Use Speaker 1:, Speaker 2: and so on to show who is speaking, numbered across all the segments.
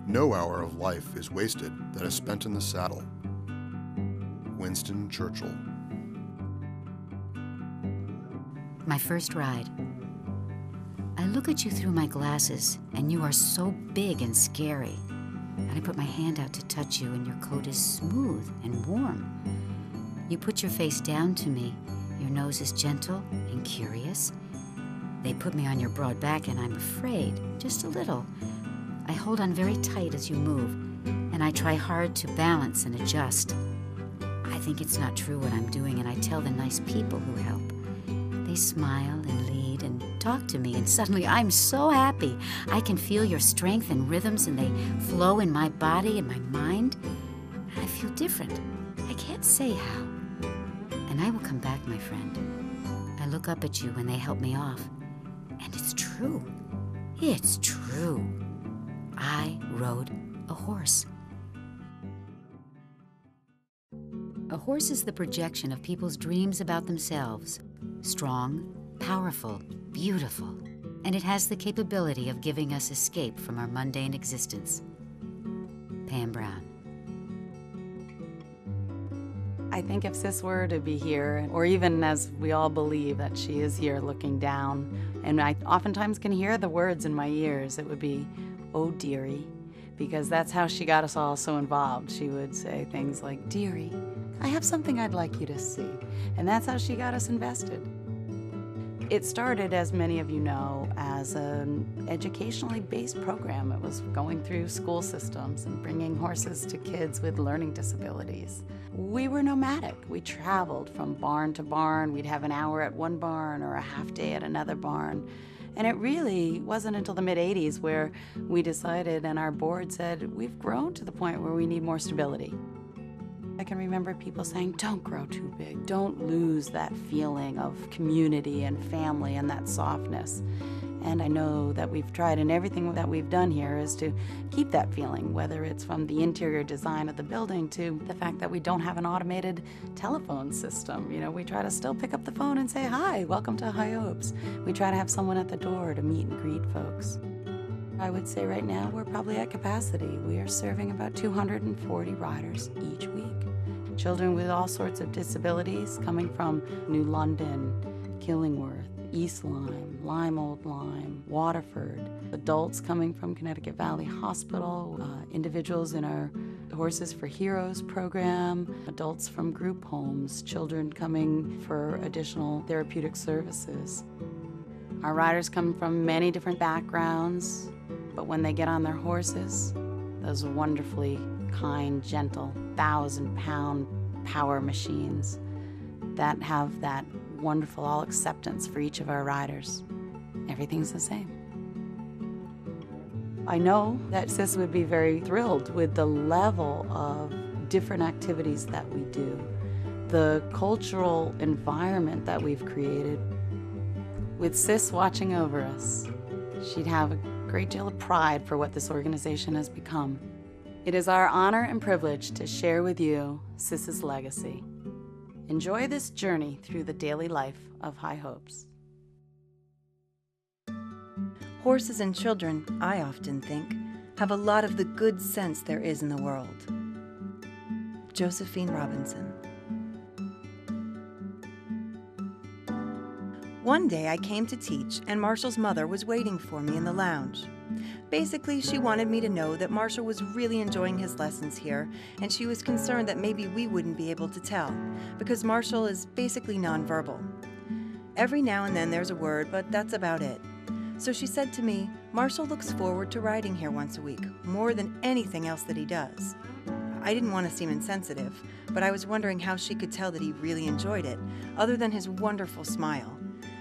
Speaker 1: No hour of life is wasted that is spent in the saddle. Winston Churchill.
Speaker 2: My first ride. I look at you through my glasses, and you are so big and scary. And I put my hand out to touch you, and your coat is smooth and warm. You put your face down to me. Your nose is gentle and curious. They put me on your broad back, and I'm afraid, just a little. I hold on very tight as you move, and I try hard to balance and adjust. I think it's not true what I'm doing, and I tell the nice people who help. They smile and lead and talk to me, and suddenly I'm so happy. I can feel your strength and rhythms, and they flow in my body and my mind. I feel different. I can't say how. And I will come back, my friend. I look up at you when they help me off. And it's true. It's true. I rode a horse. A horse is the projection of people's dreams about themselves. Strong, powerful, beautiful. And it has the capability of giving us escape from our mundane existence. Pam Brown.
Speaker 3: I think if Sis were to be here, or even as we all believe that she is here looking down, and I oftentimes can hear the words in my ears, it would be, "Oh, dearie," because that's how she got us all so involved. She would say things like, "Dearie, I have something I'd like you to see," and that's how she got us invested. It started, as many of you know, as an educationally based program. It was going through school systems and bringing horses to kids with learning disabilities. We were nomadic. We traveled from barn to barn. We'd have an hour at one barn or a half day at another barn. And it really wasn't until the mid-'80s where we decided, and our board said, we've grown to the point where we need more stability. I can remember people saying, don't grow too big. Don't lose that feeling of community and family and that softness. And I know that we've tried, and everything that we've done here is to keep that feeling, whether it's from the interior design of the building to the fact that we don't have an automated telephone system. You know, we try to still pick up the phone and say, hi, welcome to High Hopes. We try to have someone at the door to meet and greet folks. I would say right now we're probably at capacity. We are serving about 240 riders each week. Children with all sorts of disabilities coming from New London, Killingworth, East Lyme, Lyme Old Lyme, Waterford. Adults coming from Connecticut Valley Hospital, individuals in our Horses for Heroes program, adults from group homes, children coming for additional therapeutic services. Our riders come from many different backgrounds, but when they get on their horses, those wonderfully kind, gentle, 1,000-pound power machines that have that wonderful all-acceptance for each of our riders. Everything's the same. I know that Sis would be very thrilled with the level of different activities that we do, the cultural environment that we've created. With Sis watching over us, she'd have a great deal of pride for what this organization has become. It is our honor and privilege to share with you Sis's legacy. Enjoy this journey through the daily life of High Hopes.
Speaker 4: Horses and children, I often think, have a lot of the good sense there is in the world. Josephine Robinson. One day I came to teach, and Marshall's mother was waiting for me in the lounge. Basically, she wanted me to know that Marshall was really enjoying his lessons here, and she was concerned that maybe we wouldn't be able to tell, because Marshall is basically nonverbal. Every now and then there's a word, but that's about it. So she said to me, Marshall looks forward to riding here once a week, more than anything else that he does. I didn't want to seem insensitive, but I was wondering how she could tell that he really enjoyed it, other than his wonderful smile.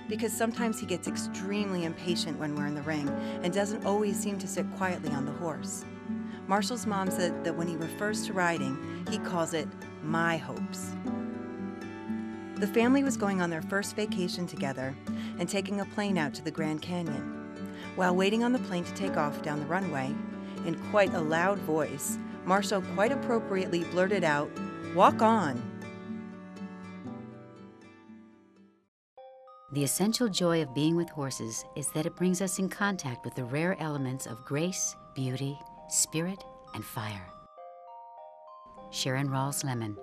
Speaker 4: Because sometimes he gets extremely impatient when we're in the ring and doesn't always seem to sit quietly on the horse. Marshall's mom said that when he refers to riding, he calls it my hopes. The family was going on their first vacation together and taking a plane out to the Grand Canyon. While waiting on the plane to take off down the runway, in quite a loud voice, Marshall quite appropriately blurted out, "Walk on."
Speaker 2: The essential joy of being with horses is that it brings us in contact with the rare elements of grace, beauty, spirit, and fire. Sharon Rawls Lemon.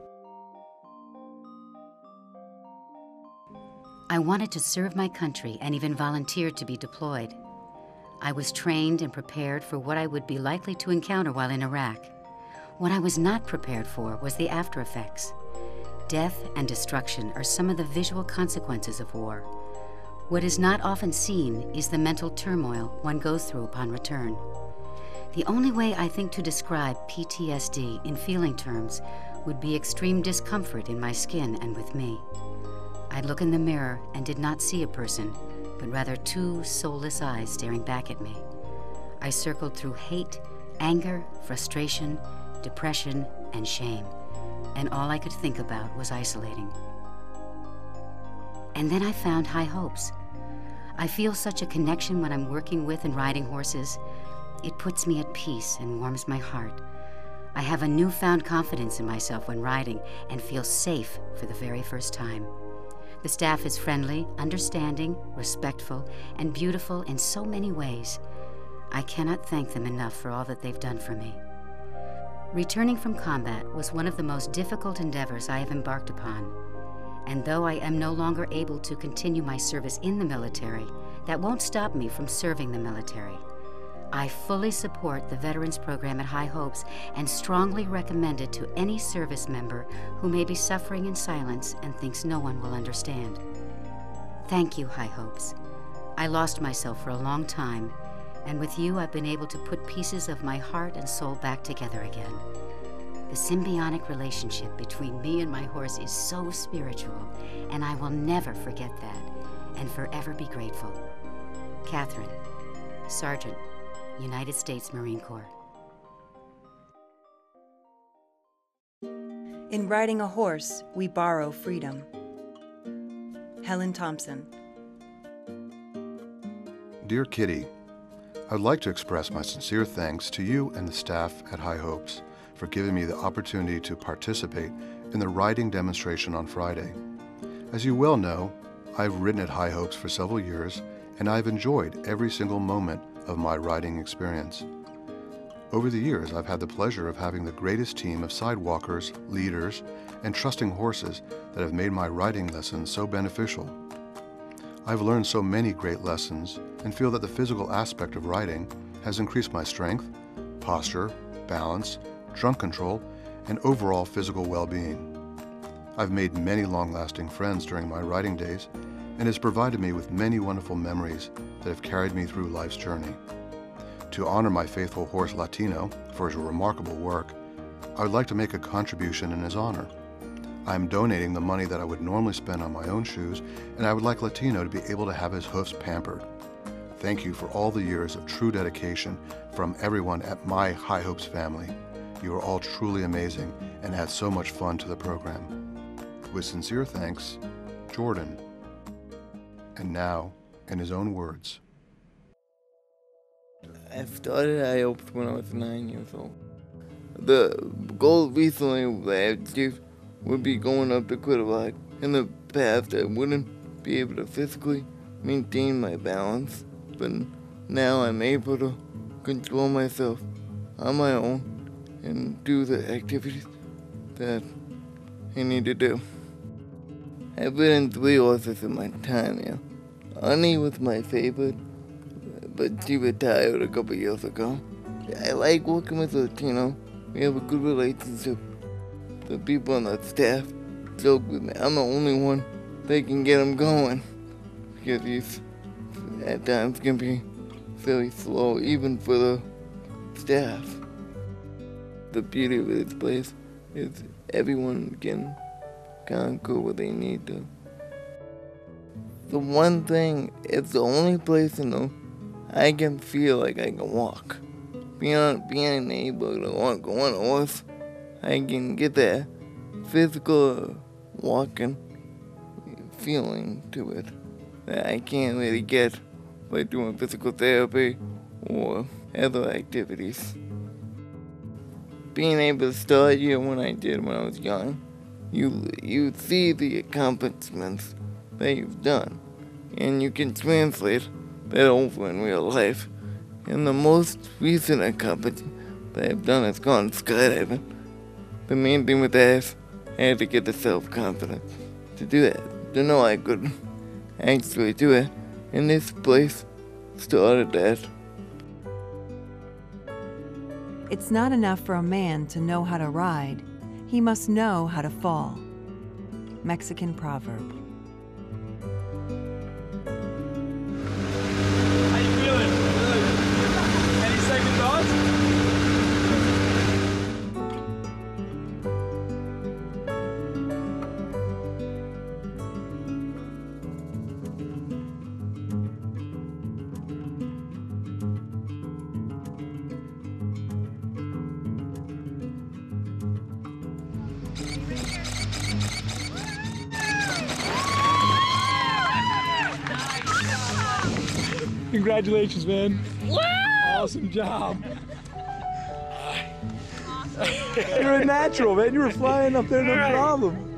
Speaker 2: I wanted to serve my country and even volunteered to be deployed. I was trained and prepared for what I would be likely to encounter while in Iraq. What I was not prepared for was the after effects. Death and destruction are some of the visual consequences of war. What is not often seen is the mental turmoil one goes through upon return. The only way I think to describe PTSD in feeling terms would be extreme discomfort in my skin and with me. I'd look in the mirror and did not see a person, but rather two soulless eyes staring back at me. I circled through hate, anger, frustration, depression, and shame, and all I could think about was isolating. And then I found High Hopes. I feel such a connection when I'm working with and riding horses. It puts me at peace and warms my heart. I have a newfound confidence in myself when riding and feel safe for the very first time. The staff is friendly, understanding, respectful, and beautiful in so many ways. I cannot thank them enough for all that they've done for me. Returning from combat was one of the most difficult endeavors I have embarked upon. And though I am no longer able to continue my service in the military, that won't stop me from serving the military. I fully support the Veterans Program at High Hopes and strongly recommend it to any service member who may be suffering in silence and thinks no one will understand. Thank you, High Hopes. I lost myself for a long time, and with you I've been able to put pieces of my heart and soul back together again. The symbiotic relationship between me and my horse is so spiritual, and I will never forget that and forever be grateful. Catherine, Sergeant, United States Marine Corps.
Speaker 4: In riding a horse, we borrow freedom. Helen Thompson.
Speaker 1: Dear Kitty, I would like to express my sincere thanks to you and the staff at High Hopes for giving me the opportunity to participate in the riding demonstration on Friday. As you well know, I've ridden at High Hopes for several years, and I've enjoyed every single moment of my riding experience. Over the years, I've had the pleasure of having the greatest team of sidewalkers, leaders, and trusting horses that have made my riding lessons so beneficial. I've learned so many great lessons and feel that the physical aspect of riding has increased my strength, posture, balance, trunk control, and overall physical well-being. I've made many long-lasting friends during my riding days and has provided me with many wonderful memories that have carried me through life's journey. To honor my faithful horse Latino for his remarkable work, I would like to make a contribution in his honor. I am donating the money that I would normally spend on my own shoes, and I would like Latino to be able to have his hoofs pampered. Thank you for all the years of true dedication from everyone at my High Hopes family. You are all truly amazing and add so much fun to the program. With sincere thanks, Jordan. And now, in his own words.
Speaker 5: I started High Hopes when I was 9 years old. The goal recently that I achieved would be going up to Quiddalot. In the past, I wouldn't be able to physically maintain my balance, but now I'm able to control myself on my own and do the activities that I need to do. I've ridden 3 horses in my time here. Honey was my favorite, but she retired a couple years ago. I like working with Latino. We have a good relationship. The people on the staff joke with me. I'm the only one that can get him going, because he's at times can be very slow, even for the staff. The beauty of this place is everyone can conquer what they need to. The one thing, it's the only place I can feel like I can walk. Being able to walk on a horse, I can get that physical walking feeling to it that I can't really get by doing physical therapy or other activities. Being able to start here when I did when I was young, you see the accomplishments that you've done, and you can translate that over in real life. And the most recent accomplishment that I've done is gone skydiving. The main thing with that is I had to get the self-confidence to do that, to know I could actually do it. And this place started that.
Speaker 4: It's not enough for a man to know how to ride. He must know how to fall. Mexican proverb.
Speaker 6: How you feeling? Good. Any second thoughts? Congratulations, man. Woo! Awesome job. You're a natural, man. You were flying up there, no problem.